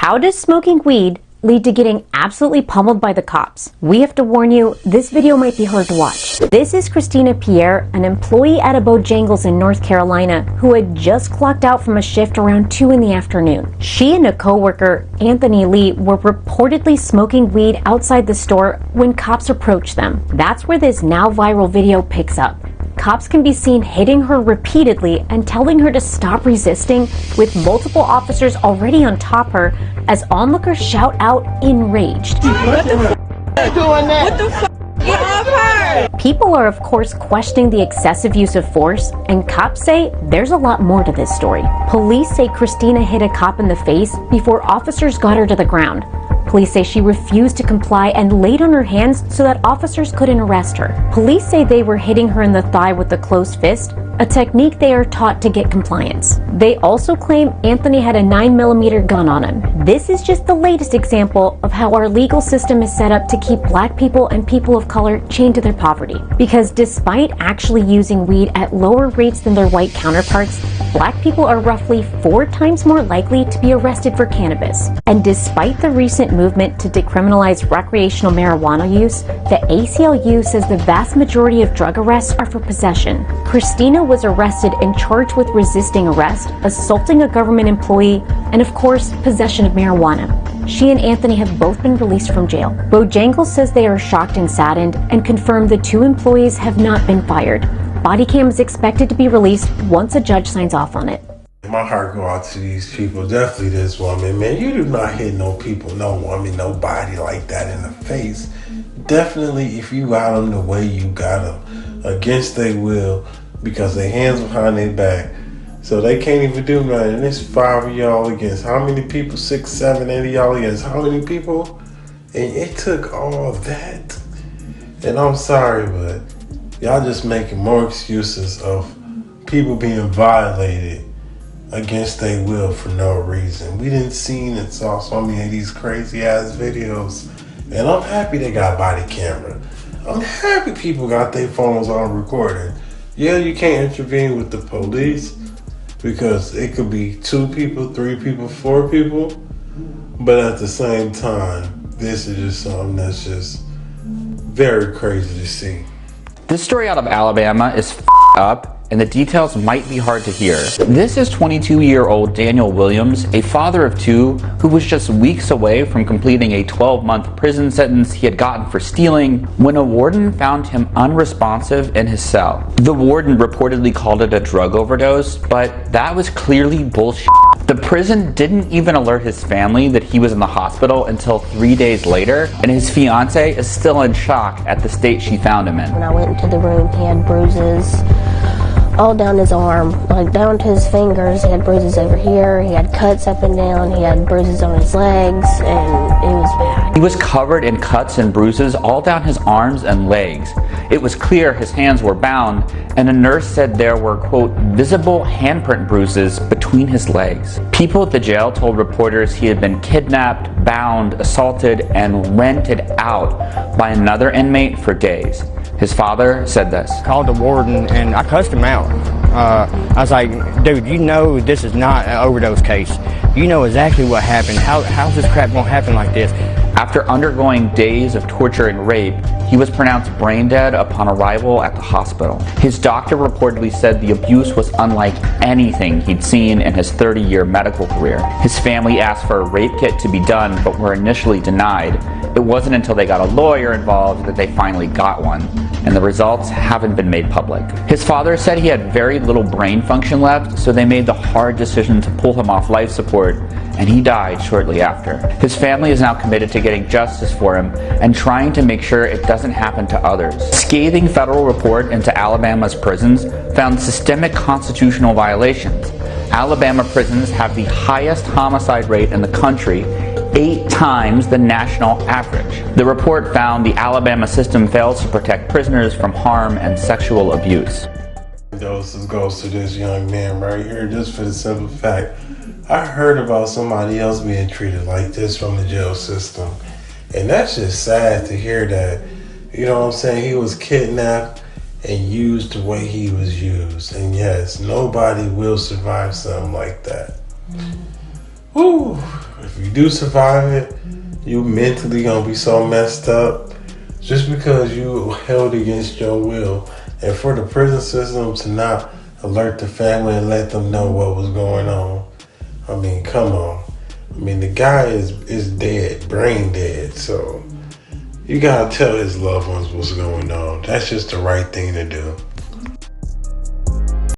How does smoking weed lead to getting absolutely pummeled by the cops? We have to warn you, this video might be hard to watch. This is Christina Pierre, an employee at a Bojangles in North Carolina who had just clocked out from a shift around 2 in the afternoon. She and a coworker, Anthony Lee, were reportedly smoking weed outside the store when cops approached them. That's where this now viral video picks up. Cops can be seen hitting her repeatedly and telling her to stop resisting, with multiple officers already on top her as onlookers shout out enraged. What the f*** doing that? What the f*** get off her? People are of course questioning the excessive use of force, and cops say there's a lot more to this story. Police say Christina hit a cop in the face before officers got her to the ground. Police say she refused to comply and laid on her hands so that officers couldn't arrest her. Police say they were hitting her in the thigh with a closed fist, a technique they are taught to get compliance. They also claim Anthony had a 9mm gun on him. This is just the latest example of how our legal system is set up to keep black people and people of color chained to their poverty. Because despite actually using weed at lower rates than their white counterparts, black people are roughly 4 times more likely to be arrested for cannabis. And despite the recent movement to decriminalize recreational marijuana use, the ACLU says the vast majority of drug arrests are for possession. Christina was arrested and charged with resisting arrest, assaulting a government employee, and of course, possession of marijuana. She and Anthony have both been released from jail. Bojangles says they are shocked and saddened and confirm the 2 employees have not been fired. Body cam is expected to be released once a judge signs off on it. My heart go out to these people, definitely this woman, man. You do not hit no people, no woman, nobody like that in the face. Definitely if you got them the way you got them, against their will, because their hands behind their back, so they can't even do nothing. And it's 5 of y'all against how many people? 6, 7, 8 of y'all against how many people? And it took all that. And I'm sorry, but y'all just making more excuses of people being violated against their will for no reason. We didn't see and saw so many of these crazy ass videos, and I'm happy they got body camera. I'm happy people got their phones on recording. Yeah, you can't intervene with the police because it could be 2 people, 3 people, 4 people, but at the same time, this is just something that's just very crazy to see. This story out of Alabama is up, and the details might be hard to hear. This is 22-year-old Daniel Williams, a father of 2 who was just weeks away from completing a 12-month prison sentence he had gotten for stealing when a warden found him unresponsive in his cell. The warden reportedly called it a drug overdose, but that was clearly bullshit. The prison didn't even alert his family that he was in the hospital until 3 days later, and his fiance is still in shock at the state she found him in. When I went into the room, he had bruises all down his arm, like down to his fingers. He had bruises over here, he had cuts up and down, he had bruises on his legs, and it was bad. He was covered in cuts and bruises all down his arms and legs. It was clear his hands were bound, and a nurse said there were, quote, visible handprint bruises between his legs. People at the jail told reporters he had been kidnapped, bound, assaulted, and rented out by another inmate for days. His father said this. Called the warden and I cussed him out. I was like, dude, you know this is not an overdose case. You know exactly what happened. How's this crap gonna happen like this? After undergoing days of torture and rape, he was pronounced brain dead upon arrival at the hospital. His doctor reportedly said the abuse was unlike anything he'd seen in his 30-year medical career. His family asked for a rape kit to be done, but were initially denied. It wasn't until they got a lawyer involved that they finally got one, and the results haven't been made public. His father said he had very little brain function left, so they made the hard decision to pull him off life support, and he died shortly after. His family is now committed to getting justice for him and trying to make sure it doesn't happen to others. A scathing federal report into Alabama's prisons found systemic constitutional violations. Alabama prisons have the highest homicide rate in the country, 8 times the national average. The report found the Alabama system fails to protect prisoners from harm and sexual abuse. Doses goes to this young man right here, just for the simple fact, I heard about somebody else being treated like this from the jail system. And that's just sad to hear that, you know what I'm saying, he was kidnapped and used the way he was used. And yes, nobody will survive something like that. Woo! If you do survive it, you mentally gonna be so messed up just because you held against your will. And for the prison system to not alert the family and let them know what was going on. I mean, come on. I mean, the guy is dead, brain dead. So you gotta tell his loved ones what's going on. That's just the right thing to do.